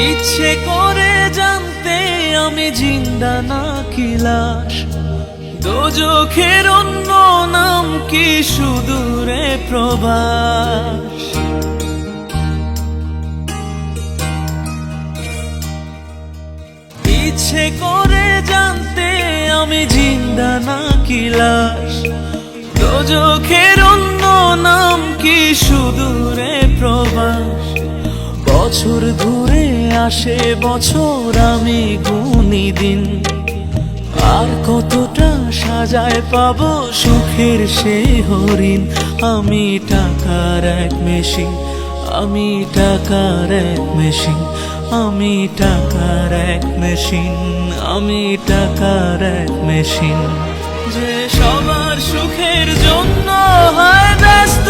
ইচ্ছে করে জানতে আমি জিন্দা নাকি লাশ, দোজখের অন্য নাম কি সুদূরে প্রবাস। ইচ্ছে করে জানতে আমি জিন্দা নাকি লাশ, দোজখের অন্য নাম কি সুদূরে প্রবাস। বছর ঘুরে আসে বছর, আমি গুনি দিন, আর কতটা সাজায় পাবো সুখের সে হরিণ। আমি টাকার এক মেশিন, আমি টাকার এক মেশিন, আমি টাকার এক মেশিন, আমি টাকার এক মেশিন। যে সবার সুখের জন্য হয় ব্যস্ত